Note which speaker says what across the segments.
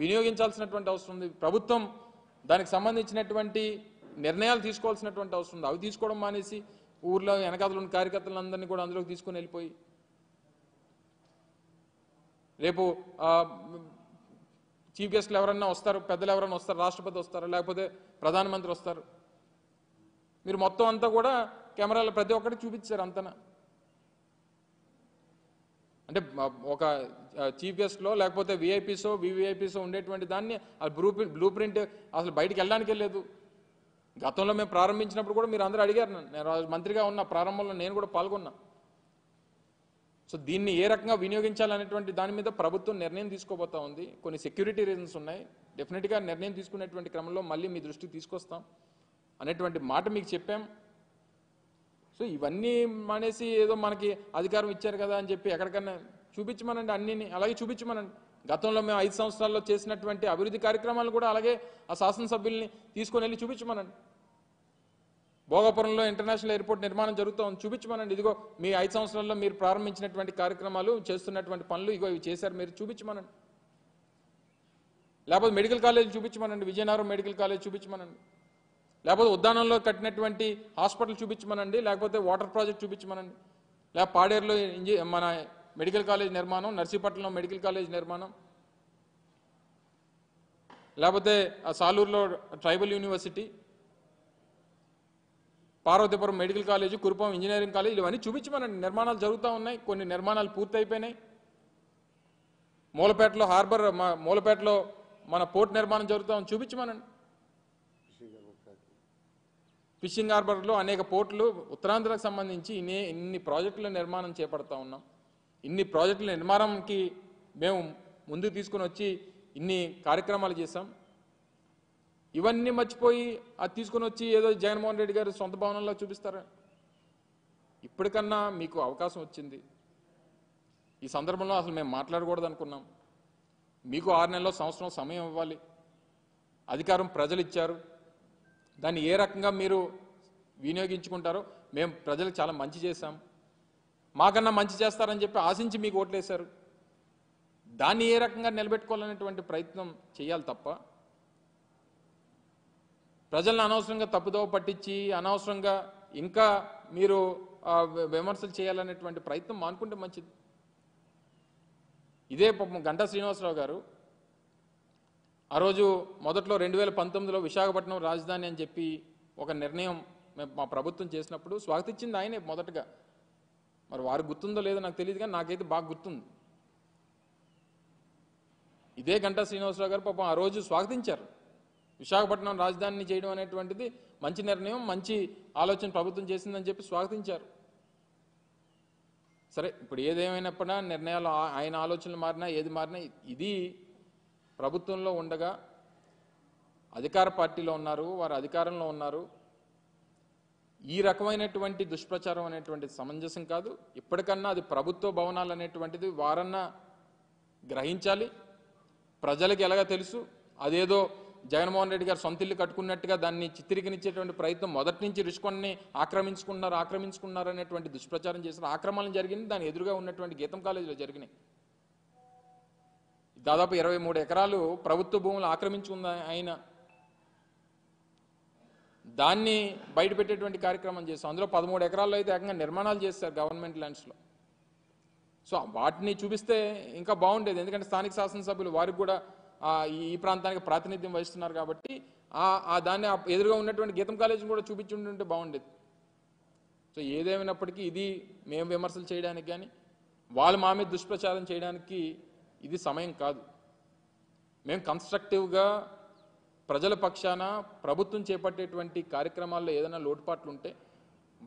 Speaker 1: వినియోగించాల్సినటువంటి అవసరం ఉంది. ప్రభుత్వం దానికి సంబంధించినటువంటి నిర్ణయాలు తీసుకోవాల్సినటువంటి అవసరం ఉంది. అవి తీసుకోవడం మానేసి ఊర్లో వెనకాతలు ఉన్న కార్యకర్తలందరినీ కూడా అందులోకి తీసుకొని వెళ్ళిపోయి రేపు చీఫ్ గెస్ట్లు ఎవరన్నా వస్తారు, పెద్దలు ఎవరన్నా వస్తారు, రాష్ట్రపతి వస్తారు, లేకపోతే ప్రధానమంత్రి వస్తారు, మీరు మొత్తం అంతా కూడా కెమెరాలో ప్రతి ఒక్కటి చూపించారు అంతనా. అంటే ఒక చీఫ్ గెస్ట్లో లేకపోతే విఐపీసో వివిఐపీసో ఉండేటువంటి దాన్ని బ్లూ ప్రింట్ అసలు బయటికి వెళ్ళడానికే లేదు. గతంలో మేము ప్రారంభించినప్పుడు కూడా మీరు అందరూ అడిగారు, నేను మంత్రిగా ఉన్న ప్రారంభంలో నేను కూడా పాల్గొన్నా. సో దీన్ని ఏ రకంగా వినియోగించాలనేటువంటి దాని మీద ప్రభుత్వం నిర్ణయం తీసుకోబోతా ఉంది. కొన్ని సెక్యూరిటీ రీజన్స్ ఉన్నాయి. డెఫినెట్గా నిర్ణయం తీసుకునేటువంటి క్రమంలో మళ్ళీ మీ దృష్టికి తీసుకొస్తాం అనేటువంటి మాట మీకు చెప్పాం. సో ఇవన్నీ మానేసి ఏదో మనకి అధికారం ఇచ్చారు కదా అని చెప్పి ఎక్కడికన్నా చూపించమనండి, అన్నిని అలాగే చూపించమనండి. గతంలో మేము 5 సంవత్సరాల్లో చేసినటువంటి అభివృద్ధి కార్యక్రమాలు కూడా అలాగే ఆ శాసనసభ్యుల్ని తీసుకొని వెళ్ళి చూపించమనండి. భోగాపురంలో ఇంటర్నేషనల్ ఎయిర్పోర్ట్ నిర్మాణం జరుగుతోంది, చూపించమనండి. ఇదిగో మీ 5 సంవత్సరాల్లో మీరు ప్రారంభించినటువంటి కార్యక్రమాలు, చేస్తున్నటువంటి పనులు ఇగో ఇవి చేశారు మీరు, చూపించమనండి. లేకపోతే మెడికల్ కాలేజ్ చూపించమనండి, విజయనగరం మెడికల్ కాలేజ్ చూపించమనండి. లేకపోతే ఉద్యానంలో కట్టినటువంటి హాస్పిటల్ చూపించమనండి, లేకపోతే వాటర్ ప్రాజెక్ట్ చూపించమనండి, లేకపోతే పాడేరులో మన మెడికల్ కాలేజ్ నిర్మాణం, నర్సీపట్నంలో మెడికల్ కాలేజ్ నిర్మాణం, లేకపోతే సాలూరులో tribal university, Parvathipuram medical college, Kurupam engineering college, ఇవన్నీ చూపించమనండి. నిర్మాణాలు జరుగుతూ ఉన్నాయి, కొన్ని నిర్మాణాలు పూర్తయిపోయినాయి. మూలపేటలో హార్బర్, మూలపేటలో మన పోర్ట్ నిర్మాణం జరుగుతామని చూపించమనండి. ఫిషింగ్ హార్బర్లో అనేక పోర్టులు ఉత్తరాంధ్రకు సంబంధించి ఇన్ని ప్రాజెక్టుల నిర్మాణం చేపడతా ఉన్నాం. ఇన్ని ప్రాజెక్టుల నిర్మాణంకి మేము ముందుకు తీసుకుని వచ్చి ఇన్ని కార్యక్రమాలు చేశాం. ఇవన్నీ మర్చిపోయి అది తీసుకుని వచ్చి ఏదో జగన్మోహన్ రెడ్డి గారు సొంత భవనంలో చూపిస్తారా? ఇప్పటికన్నా మీకు అవకాశం వచ్చింది. ఈ సందర్భంలో అసలు మేము మాట్లాడకూడదు అనుకున్నాం. మీకు 6 నెలల్లో సంవత్సరం సమయం ఇవ్వాలి. అధికారం ప్రజలు ఇచ్చారు, దాన్ని ఏ రకంగా మీరు వినియోగించుకుంటారో. మేము ప్రజలకు చాలా మంచి చేశాం, మాకన్నా మంచి చేస్తారని చెప్పి ఆశించి మీకు ఓట్లేశారు. దాన్ని ఏ రకంగా నిలబెట్టుకోవాలనేటువంటి ప్రయత్నం చేయాలి తప్ప ప్రజలను అనవసరంగా తప్పుదోవ పట్టించి అనవసరంగా ఇంకా మీరు విమర్శలు చేయాలనేటువంటి ప్రయత్నం మానుకుంటే మంచిది. ఇదే గంటా శ్రీనివాసరావు గారు ఆ రోజు మొదట్లో 2019లో విశాఖపట్నం రాజధాని అని చెప్పి ఒక నిర్ణయం మా ప్రభుత్వం చేసినప్పుడు స్వాగతించింది ఆయనే మొదటగా. మరి వారికి గుర్తుందో లేదో నాకు తెలియదు, కానీ నాకైతే బాగా గుర్తుంది. ఇదే గంటా శ్రీనివాసరావు గారు పాపం ఆ రోజు స్వాగతించారు. విశాఖపట్నం రాజధానిని చేయడం అనేటువంటిది మంచి నిర్ణయం, మంచి ఆలోచన ప్రభుత్వం చేసిందని చెప్పి స్వాగతించారు. సరే, ఇప్పుడు ఏదేమైనప్పుడా నిర్ణయాలు ఆయన ఆలోచనలు మారినా ఏది మారినా ఇది ప్రభుత్వంలో ఉండగా అధికార పార్టీలో ఉన్నారు, వారు అధికారంలో ఉన్నారు. ఈ రకమైనటువంటి దుష్ప్రచారం అనేటువంటిది సమంజసం కాదు. ఇప్పటికన్నా అది ప్రభుత్వ భవనాలు అనేటువంటిది వారన్నా గ్రహించాలి. ప్రజలకు ఎలాగ తెలుసు, అదేదో జగన్మోహన్ రెడ్డి గారు సొంత ఇల్లు కట్టుకున్నట్టుగా దాన్ని చిత్రీకరించేటువంటి ప్రయత్నం మొదటి నుంచి రుషికొన్ని ఆక్రమించుకున్నారు అనేటువంటి దుష్ప్రచారం చేసిన ఆక్రమణలు జరిగింది. దాని ఎదురుగా ఉన్నటువంటి గీతం కాలేజీలో జరిగినాయి. దాదాపు 23 ఎకరాలు ప్రభుత్వ భూములు ఆక్రమించుకున్న ఆయన దాన్ని బయట పెట్టేటువంటి కార్యక్రమం చేస్తాం. అందులో 13 ఎకరాల్లో అయితే ఏకంగా నిర్మాణాలు చేస్తారు గవర్నమెంట్ ల్యాండ్స్లో. సో వాటిని చూపిస్తే ఇంకా బాగుండేది, ఎందుకంటే స్థానిక శాసనసభ్యులు వారికి కూడా ఈ ప్రాంతానికి ప్రాతినిధ్యం వహిస్తున్నారు కాబట్టి దాన్ని ఎదురుగా ఉన్నటువంటి గీతం కాలేజీని కూడా చూపించుంటే బాగుండేది. సో ఏదేమైనప్పటికీ ఇది మేము విమర్శలు చేయడానికి కానీ వాళ్ళు మా మీద దుష్ప్రచారం చేయడానికి ఇది సమయం కాదు. మేము కన్స్ట్రక్టివ్గా ప్రజల పక్షాన ప్రభుత్వం చేపట్టేటువంటి కార్యక్రమాల్లో ఏదైనా లోటుపాట్లు ఉంటే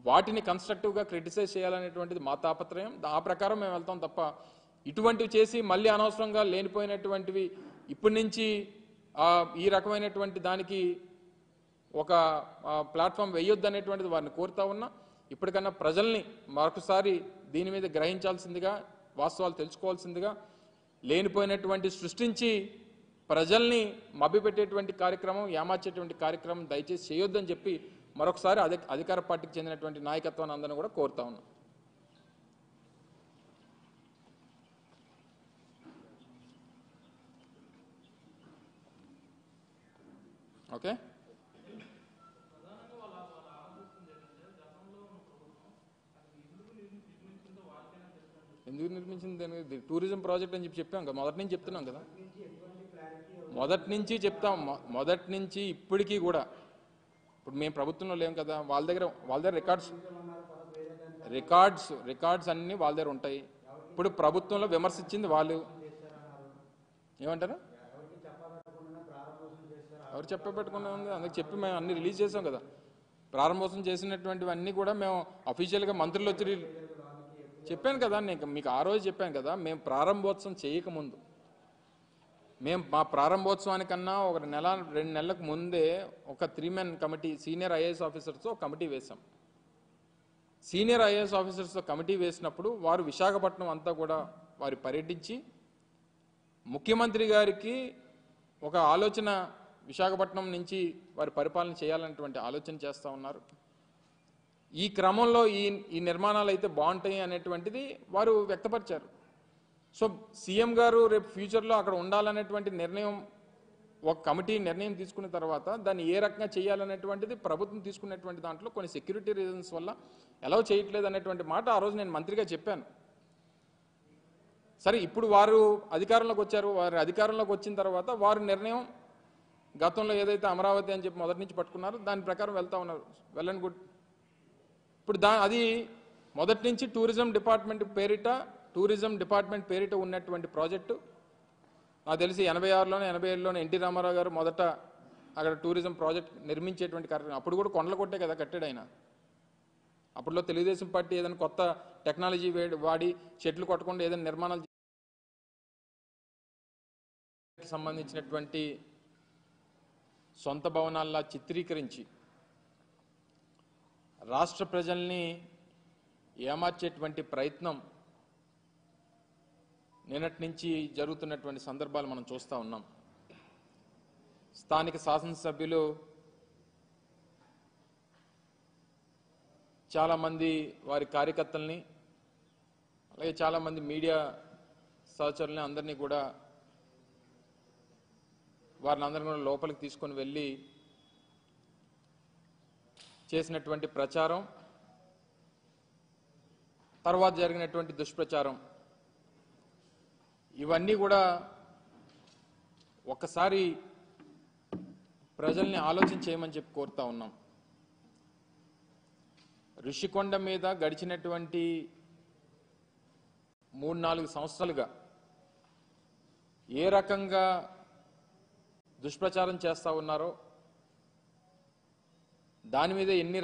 Speaker 1: వాటిని కన్స్ట్రక్టివ్గా క్రిటిసైజ్ చేయాలనేటువంటిది మా తాపత్రయం. ఆ ప్రకారం మేము వెళ్తాం తప్ప ఇటువంటివి చేసి మళ్ళీ అనవసరంగా లేనిపోయినటువంటివి ఇప్పటి నుంచి ఈ రకమైనటువంటి దానికి ఒక ప్లాట్ఫామ్ వేయొద్దు అనేటువంటిది వారిని కోరుతా ఉన్నా. ఇప్పటికన్నా ప్రజల్ని మరొకసారి దీని మీద గ్రహించాల్సిందిగా, వాస్తవాలు తెలుసుకోవాల్సిందిగా, లేనిపోయినటువంటి సృష్టించి ప్రజల్ని మభ్యపెట్టేటువంటి కార్యక్రమం, ఏమార్చేటువంటి కార్యక్రమం దయచేసి చేయొద్దని చెప్పి మరొకసారి అధికార పార్టీకి చెందినటువంటి నాయకత్వాన్ని అందరినీ కూడా కోరుతా ఉన్నాం. ఓకే, ఎందుకు నిర్మించింది దానికి టూరిజం ప్రాజెక్ట్ అని చెప్పాం కదా, మొదటి నుంచి చెప్తున్నాం కదా, మొదటి నుంచి చెప్తాం, మొదటి నుంచి ఇప్పటికీ కూడా. ఇప్పుడు మేము ప్రభుత్వంలో లేం కదా, వాళ్ళ దగ్గర రికార్డ్స్ అన్నీ వాళ్ళ దగ్గర ఉంటాయి. ఇప్పుడు ప్రభుత్వంలో విమర్శించింది వాళ్ళు. ఏమంటారు? ఎవరు చెప్పబెట్టుకున్నా ఉంది, అందుకు చెప్పి మేము అన్ని రిలీజ్ చేసాం కదా. ప్రారంభోత్సవం చేసినటువంటివన్నీ కూడా మేము అఫీషియల్గా మంత్రులు వచ్చి చెప్పాను కదా, నేను మీకు ఆ రోజు చెప్పాను కదా. మేము ప్రారంభోత్సవం చేయకముందు, మా ప్రారంభోత్సవానికన్నా ఒక నెల 2 నెలలకు ముందే ఒక 3-man కమిటీ, సీనియర్ ఐఏఎస్ ఆఫీసర్స్తో కమిటీ వేశాం. సీనియర్ ఐఏఎస్ ఆఫీసర్స్తో కమిటీ వేసినప్పుడు వారు విశాఖపట్నం అంతా కూడా వారు పర్యటించి ముఖ్యమంత్రి గారికి ఒక ఆలోచన, విశాఖపట్నం నుంచి వారి పరిపాలన చేయాలనేటువంటి ఆలోచన చేస్తూ ఉన్నారు. ఈ క్రమంలో ఈ నిర్మాణాలు అయితే బాగుంటాయి అనేటువంటిది వారు వ్యక్తపరిచారు. సో సీఎం గారు రేపు ఫ్యూచర్లో అక్కడ ఉండాలనేటువంటి నిర్ణయం, ఒక కమిటీ నిర్ణయం తీసుకున్న తర్వాత దాన్ని ఏ రకంగా చేయాలనేటువంటిది ప్రభుత్వం తీసుకున్నటువంటి దాంట్లో కొన్ని సెక్యూరిటీ రీజన్స్ వల్ల ఎలా చేయట్లేదు అనేటువంటి మాట ఆ రోజు నేను మంత్రిగా చెప్పాను. సరే, ఇప్పుడు వారు అధికారంలోకి వచ్చారు. వారు అధికారంలోకి వచ్చిన తర్వాత వారు నిర్ణయం, గతంలో ఏదైతే అమరావతి అని చెప్పి మొదటి నుంచి పట్టుకున్నారో దాని ప్రకారం వెళ్తూ ఉన్నారు. Well and good. ఇప్పుడు అది మొదటి నుంచి టూరిజం డిపార్ట్మెంట్ పేరిట ఉన్నటువంటి ప్రాజెక్టు. నాకు తెలిసి 86లోనే 87లోనే ఎన్టీ రామారావు గారు మొదట అక్కడ టూరిజం ప్రాజెక్ట్ నిర్మించేటువంటి కార్యక్రమం. అప్పుడు కూడా కొండలు కొట్టే కదా కట్టాడు ఆయన. అప్పట్లో తెలుగుదేశం పార్టీ ఏదైనా కొత్త టెక్నాలజీ వాడి చెట్లు కొట్టకుండా ఏదైనా నిర్మాణాలు సంబంధించినటువంటి సొంత భవనాల్లా చిత్రీకరించి రాష్ట్ర ప్రజల్ని ఏమార్చేటువంటి ప్రయత్నం నిన్నటి నుంచి జరుగుతున్నటువంటి సందర్భాలు మనం చూస్తూ ఉన్నాం. స్థానిక శాసనసభ్యులు చాలామంది వారి కార్యకర్తల్ని, అలాగే చాలామంది మీడియా సహచరుల్ని అందరినీ కూడా వారిని అందరినీ కూడా లోపలికి తీసుకొని వెళ్ళి చేసినటువంటి ప్రచారం, తర్వాత జరిగినటువంటి దుష్ప్రచారం, ఇవన్నీ కూడా ఒక్కసారి ప్రజల్ని ఆలోచన చేయమని చెప్పి కోరుతా ఉన్నాం. ఋషికొండ మీద గడిచినటువంటి 3-4 సంవత్సరాలుగా ఏ రకంగా దుష్ప్రచారం చేస్తూ ఉన్నారో, దాని మీద ఎన్ని